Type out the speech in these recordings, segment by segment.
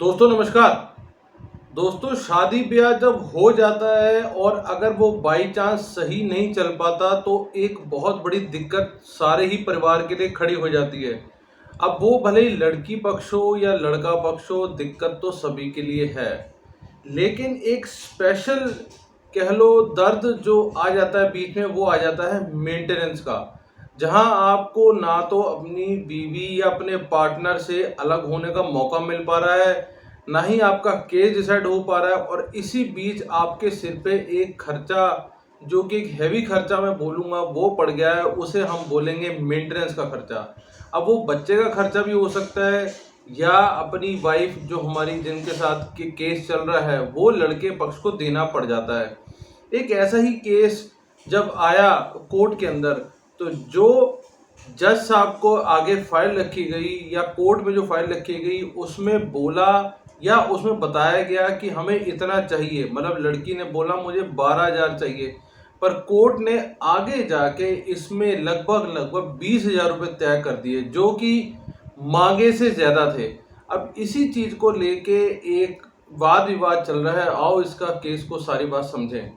दोस्तों नमस्कार। दोस्तों शादी ब्याह जब हो जाता है और अगर वो बाई चांस सही नहीं चल पाता तो एक बहुत बड़ी दिक्कत सारे ही परिवार के लिए खड़ी हो जाती है। अब वो भले ही लड़की पक्ष हो या लड़का पक्ष हो, दिक्कत तो सभी के लिए है। लेकिन एक स्पेशल कह लो दर्द जो आ जाता है बीच में, वो आ जाता है मेंटेनेंस का। जहां आपको ना तो अपनी बीवी या अपने पार्टनर से अलग होने का मौका मिल पा रहा है, ना ही आपका केस डिसाइड हो पा रहा है, और इसी बीच आपके सिर पे एक खर्चा जो कि एक हैवी खर्चा मैं बोलूँगा वो पड़ गया है, उसे हम बोलेंगे मेंटेनेंस का खर्चा। अब वो बच्चे का खर्चा भी हो सकता है या अपनी वाइफ जो हमारी जिनके साथ के केस चल रहा है वो लड़के पक्ष को देना पड़ जाता है। एक ऐसा ही केस जब आया कोर्ट के अंदर, तो जो जज साहब को आगे फाइल रखी गई या कोर्ट में जो फाइल रखी गई उसमें बोला या उसमें बताया गया कि हमें इतना चाहिए, मतलब लड़की ने बोला मुझे 12,000 चाहिए, पर कोर्ट ने आगे जाके इसमें लगभग लगभग 20,000 रुपये तय कर दिए जो कि मांगे से ज़्यादा थे। अब इसी चीज़ को लेके एक वाद विवाद चल रहा है, आओ इसका केस को सारी बात समझें।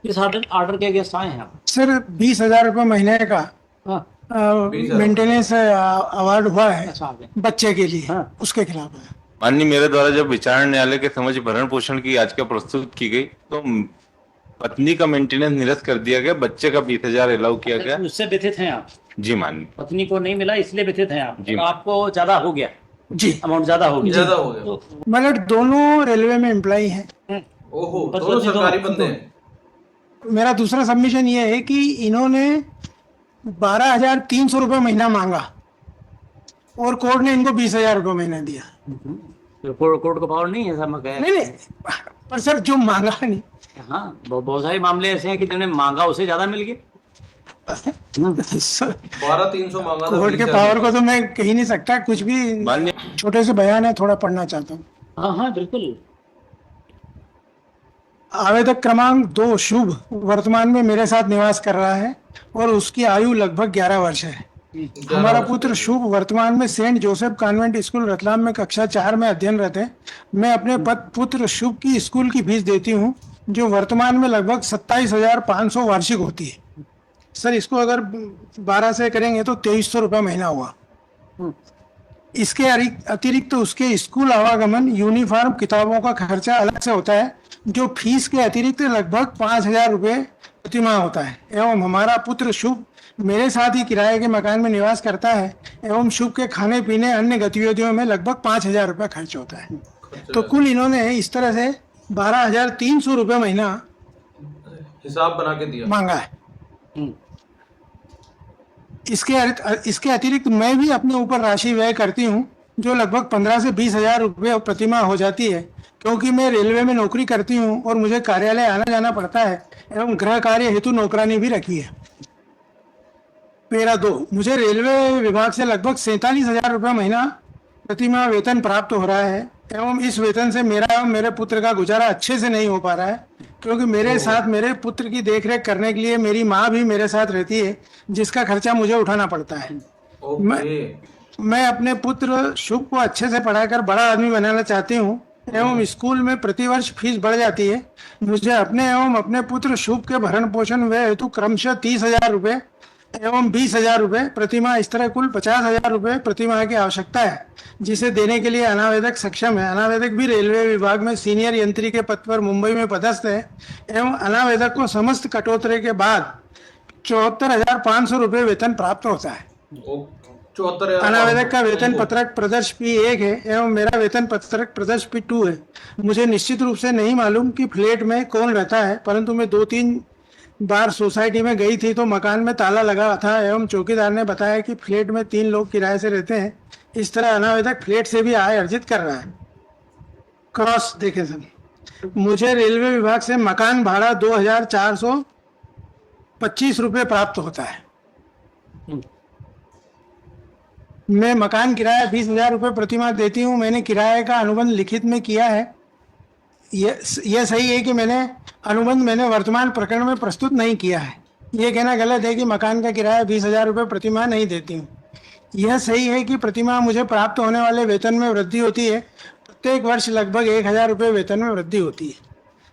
किस ऑर्डर ऑर्डर के अगेंस्ट आए हैं आप? सर 20,000 रुपये महीने का हाँ, 20,000 मेंटेनेंस अवार्ड हुआ है अच्छा आगे। बच्चे के लिए, हाँ। उसके खिलाफ है। माननीय मेरे द्वारा जब विचार न्यायालय के समझ भरण पोषण की याचिका प्रस्तुत की गई तो पत्नी का मेंटेनेंस निरस्त कर दिया गया, बच्चे का 20,000 अलाउ किया गया। उससे व्यथित हैं आप? जी माननीय। पत्नी को नहीं मिला इसलिए व्यथित हैं आप? जी। तो आपको ज्यादा हो गया, जी, अमाउंट ज्यादा हो गया। ज़्यादा हो गया। तो मतलब दोनों रेलवे में एम्प्लॉई हैं। ओहो, बस दोनों बच्चे सरकारी दोनों। बंदे हैं। मेरा दूसरा सबमिशन ये है कि इन्होंने 12,300 रुपये महीना मांगा और कोर्ट ने इनको 20,000 रुपये महीना दिया। तो कोर्ट को पावर नहीं है, ऐसा मैं कह। नहीं, पर सर जो मांगा नहीं। हाँ, बहुत सारे मामले ऐसे हैं कि जिन्होंने मांगा उसे ज्यादा मिल गया। सर 12,300 मांगा था, कोर्ट के 20,000 पावर को तो मैं कह ही नहीं सकता, कुछ भी माननीय। छोटे से बयान है, थोड़ा पढ़ना चाहता हूँ। हाँ हाँ बिल्कुल। आवेदक क्रमांक 2 शुभ वर्तमान में मेरे साथ निवास कर रहा है और उसकी आयु लगभग 11 वर्ष है। हमारा पुत्र शुभ वर्तमान में Saint Joseph Convent School Ratlam में कक्षा 4 में अध्ययनरत है। मैं अपने पुत्र शुभ की स्कूल की फीस देती हूँ जो वर्तमान में लगभग 27,500 वार्षिक होती है। सर इसको अगर 12 से करेंगे तो 2,300 रुपये महीना हुआ। इसके अतिरिक्त उसके स्कूल आवागमन, यूनिफॉर्म, किताबों का खर्चा अलग से होता है जो फीस के अतिरिक्त लगभग 5,000 रुपये प्रतिमाह होता है। एवं हमारा पुत्र शुभ मेरे साथ ही किराए के मकान में निवास करता है एवं शुभ के खाने पीने अन्य गतिविधियों में लगभग 5,000 रुपये खर्च होता है। तो कुल इन्होंने इस तरह से 12,300 रुपये महीना हिसाब बना के दिया। मांगा है। इसके अतिरिक्त मैं भी अपने ऊपर राशि व्यय करती हूँ जो लगभग 15 से 20,000 रुपये प्रतिमाह हो जाती है, क्योंकि मैं रेलवे में नौकरी करती हूँ और मुझे कार्यालय आना जाना पड़ता है एवं गृह कार्य हेतु नौकरानी भी रखी है। पैरा 2, मुझे रेलवे विभाग से लगभग 47,000 रुपये महीना प्रतिमाह वेतन प्राप्त हो रहा है एवं इस वेतन से मेरा एवं मेरे पुत्र का गुजारा अच्छे से नहीं हो पा रहा है, क्योंकि मेरे साथ मेरे पुत्र की देखरेख करने के लिए मेरी माँ भी मेरे साथ रहती है जिसका खर्चा मुझे उठाना पड़ता है। ओके। मैं अपने पुत्र शुभ को अच्छे से पढ़ाकर बड़ा आदमी बनाना चाहती हूँ एवं स्कूल में प्रतिवर्ष फीस बढ़ जाती है। मुझे अपने एवं अपने पुत्र शुभ के भरण पोषण व्यय हेतु क्रमशः 30,000 रुपये एवं 20,000 रुपये प्रतिमाह, इस तरह कुल 50,000 रुपये प्रतिमाह की आवश्यकता है, जिसे देने के लिए अनावेदक सक्षम है। अनावेदक भी रेलवे विभाग में सीनियर यंत्री के पद पर मुंबई में पदस्थ है एवं अनावेदक को समस्त कटौतरे के बाद 74,500 रुपये वेतन प्राप्त होता है। 74,000। अनावेदक का वेतन पत्रक प्रदर्श P1 है एवं मेरा वेतन पत्रक प्रदर्श P2 है। मुझे निश्चित रूप से नहीं मालूम कि फ्लैट में कौन रहता है, परंतु मैं 2-3 बार सोसाइटी में गई थी तो मकान में ताला लगा था एवं चौकीदार ने बताया कि फ्लैट में 3 लोग किराए से रहते हैं। इस तरह अनावेदक फ्लैट से भी आय अर्जित कर रहा है। क्रॉस देखें सर, मुझे रेलवे विभाग से मकान भाड़ा 2,425 रुपये प्राप्त होता है। मैं मकान किराया 20,000 रुपये प्रतिमाह देती हूँ। मैंने किराए का अनुबंध लिखित में किया है। यह सही है कि मैंने वर्तमान प्रकरण में प्रस्तुत नहीं किया है। यह कहना गलत है कि मकान का किराया 20,000 रुपये प्रतिमाह नहीं देती हूँ। यह सही है कि प्रतिमाह मुझे प्राप्त होने वाले वेतन में वृद्धि होती है, प्रत्येक वर्ष लगभग 1,000 रुपये वेतन में वृद्धि होती है।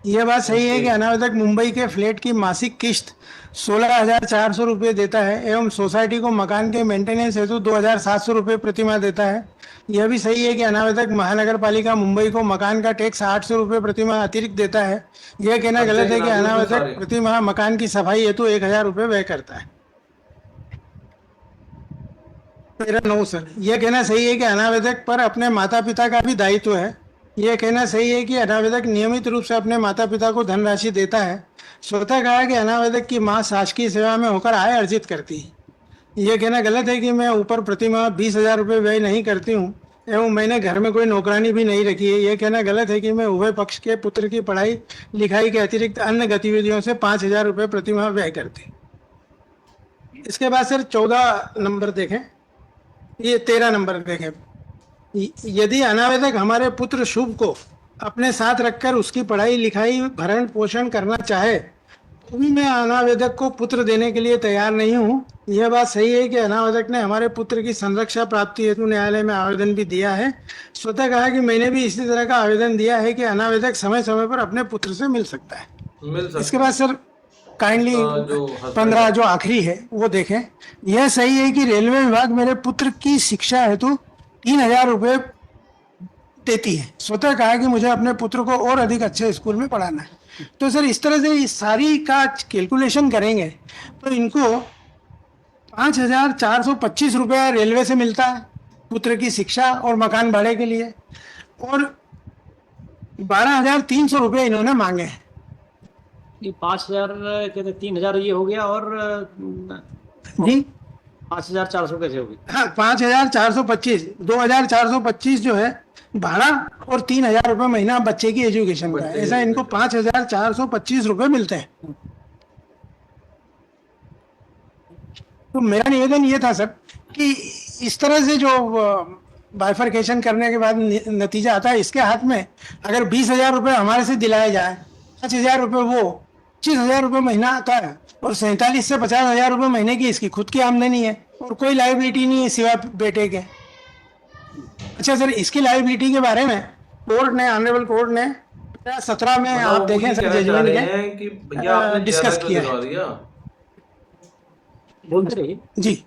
यह बात सही है कि अनावेदक मुंबई के फ्लैट की मासिक किस्त 16,400 रुपये देता है एवं सोसाइटी को मकान के मेंटेनेंस हेतु 2,700 रुपये प्रति माह देता है। यह भी सही है कि अनावेदक महानगर पालिका मुंबई को मकान का टैक्स 800 रुपये प्रति माह अतिरिक्त देता है। यह कहना गलत है कि अनावेदक प्रति माह मकान की सफाई हेतु 1,000 रुपये व्यय करता है। मेरा 9 सर, यह कहना सही है कि अनावेदक पर अपने माता पिता का भी दायित्व है। यह कहना सही है कि अनावेदक नियमित रूप से अपने माता पिता को धनराशि देता है। स्वतः कहा कि अनावेदक की मां शासकीय सेवा में होकर आय अर्जित करती है। यह कहना गलत है कि मैं ऊपर प्रति माह 20,000 रुपये व्यय नहीं करती हूँ एवं मैंने घर में कोई नौकरानी भी नहीं रखी है। यह कहना गलत है कि मैं उभय पक्ष के पुत्र की पढ़ाई लिखाई के अतिरिक्त अन्य गतिविधियों से 5,000 रुपये प्रति माह व्यय करती। इसके बाद सर 14 नंबर देखें, ये 13 नंबर देखें। यदि अनावेदक हमारे पुत्र शुभ को अपने साथ रखकर उसकी पढ़ाई लिखाई भरण पोषण करना चाहे तो भी मैं अनावेदक को पुत्र देने के लिए तैयार नहीं हूँ। यह बात सही है कि अनावेदक ने हमारे पुत्र की संरक्षा प्राप्ति हेतु न्यायालय में आवेदन भी दिया है। स्वतः कहा कि मैंने भी इसी तरह का आवेदन दिया है कि अनावेदक समय समय पर अपने पुत्र से मिल सकता है। इसके बाद सर काइंडली 15 जो आखिरी है वो देखें। यह सही है कि रेलवे विभाग मेरे पुत्र की शिक्षा हेतु 3,000 रुपये देती है। स्वतः कहा कि मुझे अपने पुत्र को और अधिक अच्छे स्कूल में पढ़ाना है। तो सर इस तरह से इस सारी का कैलकुलेशन करेंगे तो इनको 5,425 रुपया रेलवे से मिलता है पुत्र की शिक्षा और मकान भाड़े के लिए, और 12,300 रुपये इन्होंने मांगे हैं। ये 5,000 कहते 3,000 ये हो गया, और जी 5,400 कैसे हो गया? हाँ 5,425, 2,425 जो है भाड़ा और 3,000 रुपये महीना बच्चे की एजुकेशन का है। ऐसा इनको 5,425 रुपये मिलते हैं। तो मेरा निवेदन ये था सर कि इस तरह से जो बाइफरकेशन करने के बाद नतीजा आता है, इसके हाथ में अगर 20,000 रुपये हमारे से दिलाए जाए, 5,000 रुपये वो 25,000 रुपये महीना आता है, और 47 से 50,000 रुपये महीने की इसकी खुद की आमदनी है और कोई लायबिलिटी नहीं है सिवाय बेटे के। अच्छा सर, इसकी लायबिलिटी के बारे में कोर्ट ने, ऑनरेबल कोर्ट ने 17 में आप देखें सर जजमेंट के डिस्कस किया है। जी,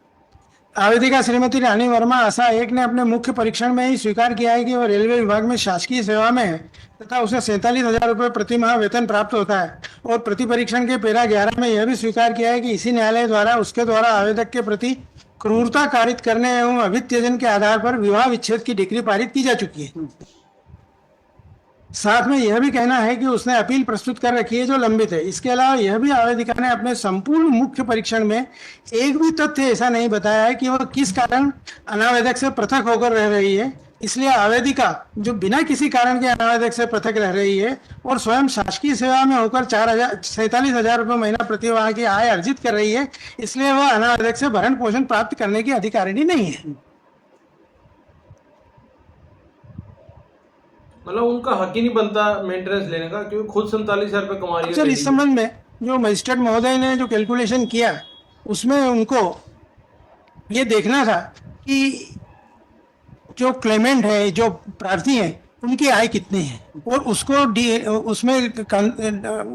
आवेदिका श्रीमती रानी वर्मा आशा 1 ने अपने मुख्य परीक्षण में ही स्वीकार किया है कि वह रेलवे विभाग में शासकीय सेवा में है तथा उसे 47,000 रुपये प्रति माह वेतन प्राप्त होता है, और प्रति परीक्षण के पैरा 11 में यह भी स्वीकार किया है कि इसी न्यायालय द्वारा उसके द्वारा आवेदक के प्रति क्रूरता कारित करने एवं अभित्यजन के आधार पर विवाह विच्छेद की डिग्री पारित की जा चुकी है। साथ में यह भी कहना है कि उसने अपील प्रस्तुत कर रखी है जो लंबित है। इसके अलावा यह भी आवेदिका ने अपने संपूर्ण मुख्य परीक्षण में एक भी तथ्य ऐसा नहीं बताया है कि वह किस कारण अनावेदक से पृथक होकर रह रही है। इसलिए आवेदिका जो बिना किसी कारण के अनावेदक से पृथक रह रही है और स्वयं शासकीय सेवा में होकर 47,000 रुपये महीना प्रतिमाह की आय अर्जित कर रही है, इसलिए वह अनावेदक से भरण पोषण प्राप्त करने की अधिकारिणी नहीं है। मतलब उनका हक ही नहीं बनता मेंटेनेंस लेने का, क्योंकि खुद 47,000 रुपये कमा रही है। सर इस संबंध में जो मजिस्ट्रेट महोदय ने जो कैलकुलेशन किया उसमें उनको ये देखना था कि जो क्लेमेंट है, जो प्रार्थी है, उनकी आय कितनी है, और उसको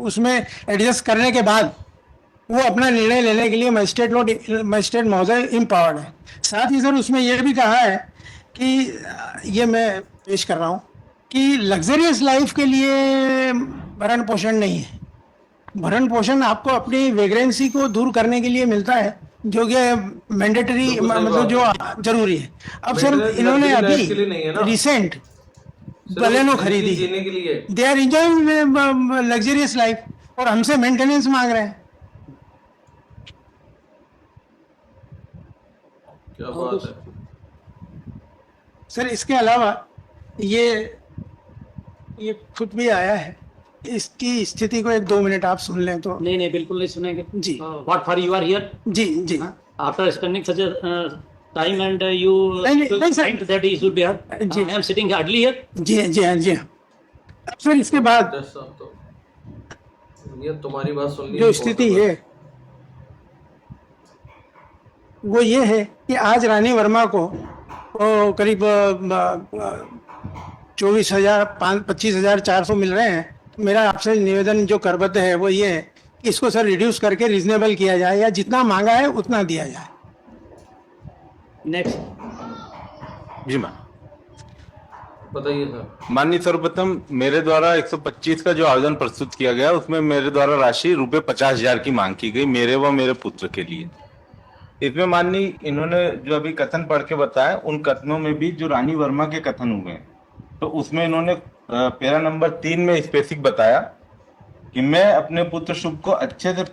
उसमें एडजस्ट करने के बाद वो अपना निर्णय लेने के लिए मजिस्ट्रेट महोदय इम्पावर्ड है। साथ ही सर उसमें यह भी कहा है कि ये मैं पेश कर रहा हूँ कि लग्जरियस लाइफ के लिए भरण पोषण नहीं है। भरण पोषण आपको अपनी वेग्रेंसी को दूर करने के लिए मिलता है, जो कि मैंडेटरी मतलब जो जरूरी है। अब सर इन्होंने अभी रिसेंट बलेनो खरीदी, जीने के लिए they are enjoying luxurious life, और हमसे मेंटेनेंस मांग रहे हैं। क्या बात है सर। इसके अलावा ये खुद भी आया है, इसकी स्थिति को 1-2 मिनट आप सुन लें तो। नहीं बिल्कुल नहीं सुनेंगे जी। What for you are here? जी जी। After spending such time and you that he should be here. जी, I am sitting hardly here. जी जी जी। अब सर इसके बाद तो ये तुम्हारी बात सुननी जो स्थिति है वो ये है कि आज रानी वर्मा को करीब 24,000 25,400 मिल रहे हैं। तो मेरा आपसे निवेदन जो करबद्ध है वो ये है कि इसको सर रिड्यूस करके रीजनेबल किया जाए, या जितना मांगा है उतना दिया जाए। नेक्स्ट। जी मैम। बताइए सर। माननीय सर्वप्रथम मेरे द्वारा 125 का जो आवेदन प्रस्तुत किया गया उसमें मेरे द्वारा राशि रुपए 50,000 की मांग की गई मेरे व मेरे पुत्र के लिए। इसमें माननीय इन्होंने जो अभी कथन पढ़ के बताया उन कथनों में भी जो रानी वर्मा के कथन हुए हैं, तो उसमें इन्होंने पैरा नंबर 3 में स्पेसिफिक बताया कि मैं अपने पुत्र शुभ को अच्छे से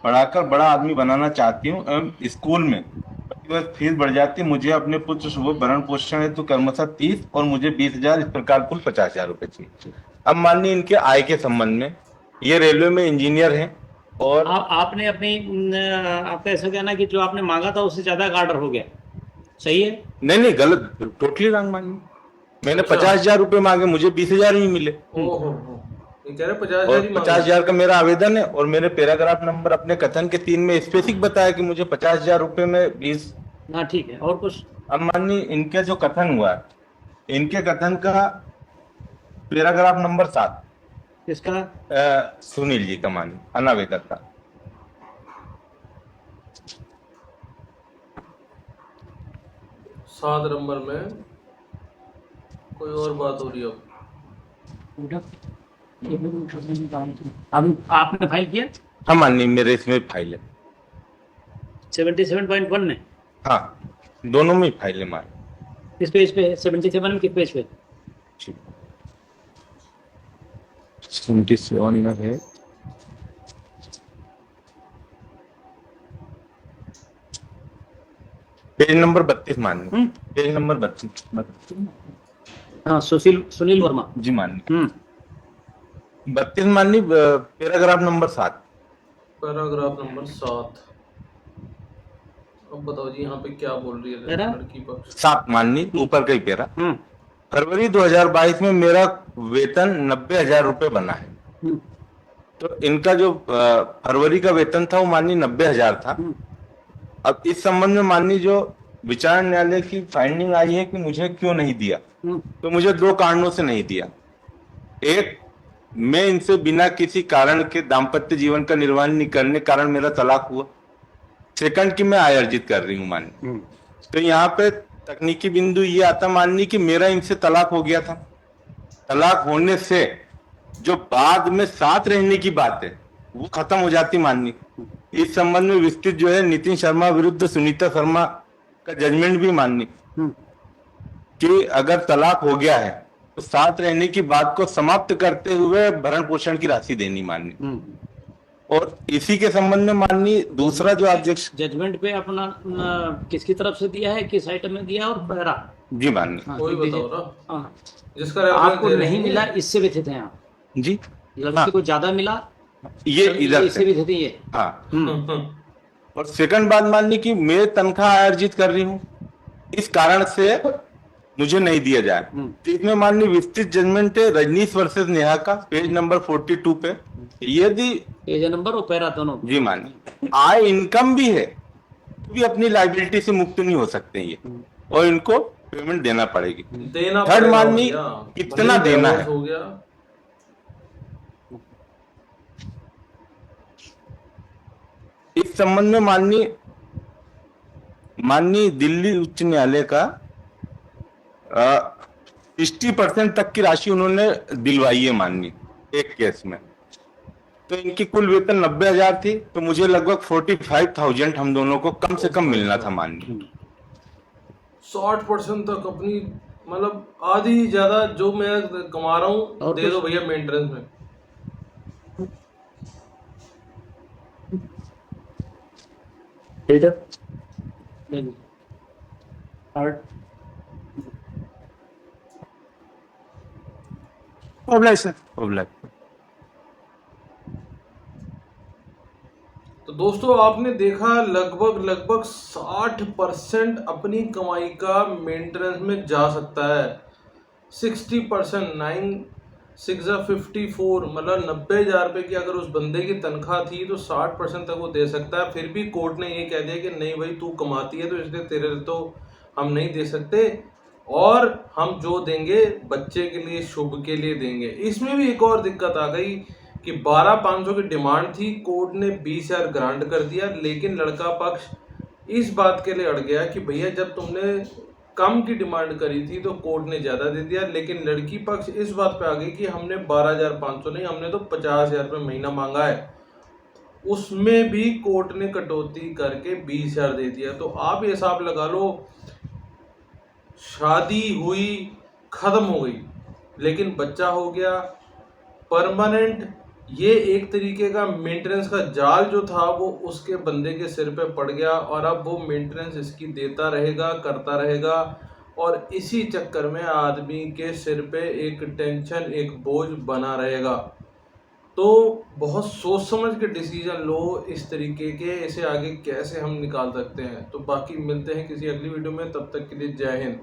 पढ़ाकर बड़ा आदमी बनाना चाहती हूँ एवं स्कूल में प्रतिवर्ष फीस बढ़ जाती, मुझे अपने पुत्र शुभ भरण पोषण हेतु क्रमशः 30 और मुझे 20,000 इस प्रकार कुल 50,000 रुपए चाहिए। अब माननीय इनके आय के संबंध में, ये रेलवे में इंजीनियर हैं और आपने अपनी आपका ऐसा कहना है कि जो आपने मांगा था उससे ज्यादा का ऑर्डर हो गया, सही है? नहीं गलत, टोटली रॉन्ग माननीय। मैंने अच्छा। 50,000 रुपए मांगे, मुझे 20,000 ही मिले। ओहो, ये कह रहे 50,000 और ही मांगे। 50,000 का मेरा आवेदन है और मेरे पैराग्राफ नंबर अपने कथन के 3 में स्पेसिफिक बताया कि मुझे 50,000 रुपए में 20। हाँ ठीक है, और कुछ? अब माननीय इनके जो कथन हुआ है, इनके कथन का पैराग्राफ नंबर 7 इसका सुनील जी का माननीय अनावेदक का। सात नंबर में कोई और बात हो रही है। अब आपने फाइल किया हाँ माननीय, मेरे इसमें फाइल है। 77.1 में? हाँ, दोनों में फाइल है माननीय। किस पेज पे है? 77 में किस पेज पे? 77 में है। पेज नंबर 32 माननीय। Page number 32। हाँ, सुनील वर्मा जी माननीय। 32 माननीय, पैराग्राफ नंबर 7। Paragraph number 7। अब बताओ जी, यहाँ पे क्या बोल रही है पैरा? लड़की पक्ष? 7 माननीय, ऊपर का ही पैरा। फरवरी 2022 में मेरा वेतन 90,000 रुपए बना है। तो इनका जो फरवरी का वेतन था वो माननीय 90,000 था। अब इस संबंध में माननीय जो विचारण न्यायालय की फाइंडिंग आई है कि मुझे क्यों नहीं दिया, तो मुझे 2 कारणों से नहीं दिया। एक, मैं इनसे बिना किसी कारण के दाम्पत्य जीवन का निर्वाह नहीं करने कारण मेरा तलाक हुआ। सेकंड की मैं आय अर्जित कर रही हूँ माननीय। तो यहाँ पे तकनीकी बिंदु ये आता माननीय कि मेरा इनसे तलाक हो गया था। तलाक होने से जो बाद में साथ रहने की बात है वो खत्म हो जाती माननीय। इस संबंध में विस्तृत जो है नितिन शर्मा विरुद्ध सुनीता शर्मा का जजमेंट भी माननीय कि अगर तलाक हो गया है तो साथ रहने की बात को समाप्त करते हुए भरण पोषण की राशि देनी माननीय। और इसी के संबंध में माननीय दूसरा जो अध्यक्ष जजमेंट पे अपना किसकी तरफ से दिया है, किस आइटम में दिया और पैरा? जी माननीय। हाँ, कोई दीजिए। बताओ ना हाँ, जिसका रेफरेंस आपको दे रहे नहीं हैं। मिला, इससे भी थे आप? जी लड़के को ज्यादा मिला, ये इधर इससे भी थे ये? हाँ। और सेकंड बात माननीय कि मैं तनख्वाह अर्जित कर रही हूँ, इस कारण से मुझे नहीं दिया जाए। तो इसमें माननीय विस्तृत जजमेंट है रजनीश वर्सेस नेहा का, पेज नंबर 42 पे। यदि पेज नंबर और पैरा दोनों? जी माननीय, आय इनकम भी है तो भी अपनी लाइबिलिटी से मुक्त नहीं हो सकते ये, और इनको पेमेंट देना पड़ेगी। देना थर्ड पड़ेगा माननीय, भैया। कितना भले देना divorce है? हो गया। इस संबंध में माननीय दिल्ली उच्च न्यायालय का 60% तक की राशि उन्होंने दिलवाई है माननीय एक केस में। तो इनकी कुल वेतन 90,000 थी, तो मुझे लगभग 45,000 हम दोनों को कम से कम मिलना था माननीय। 60% तक अपनी, मतलब आधी ज्यादा जो मैं कमा रहा हूँ और दे कुछ? दो भैया मेंटेनेंस में। Oblige sir. तो दोस्तों आपने देखा लगभग 60% अपनी कमाई का मेंटेनेंस में जा सकता है। 60%, 9 6 54, मतलब 90,000 रुपये की अगर उस बंदे की तनख्वाह थी तो 60% तक वो दे सकता है। फिर भी कोर्ट ने ये कह दिया कि नहीं भाई तू कमाती है तो इसलिए तेरे तो हम नहीं दे सकते। और हम जो देंगे बच्चे के लिए, शुभ के लिए देंगे। इसमें भी एक और दिक्कत आ गई कि 12,500 की डिमांड थी, कोर्ट ने 20,000 ग्रांट कर दिया, लेकिन लड़का पक्ष इस बात के लिए अड़ गया कि भैया जब तुमने कम की डिमांड करी थी तो कोर्ट ने ज़्यादा दे दिया, लेकिन लड़की पक्ष इस बात पे आ गई कि हमने 12,500 नहीं, हमने तो 50,000 रुपये महीना मांगा है। उसमें भी कोर्ट ने कटौती करके 20,000 दे दिया। तो आप ये हिसाब लगा लो, शादी हुई, खत्म हो गई, लेकिन बच्चा हो गया परमानेंट। ये एक तरीके का मेंटेनेंस का जाल जो था वो उसके बंदे के सिर पे पड़ गया, और अब वो मेंटेनेंस इसकी देता रहेगा, करता रहेगा, और इसी चक्कर में आदमी के सिर पे एक टेंशन, एक बोझ बना रहेगा। तो बहुत सोच समझ के डिसीजन लो इस तरीके के, इसे आगे कैसे हम निकाल सकते हैं। तो बाकी मिलते हैं किसी अगली वीडियो में, तब तक के लिए जय हिंद।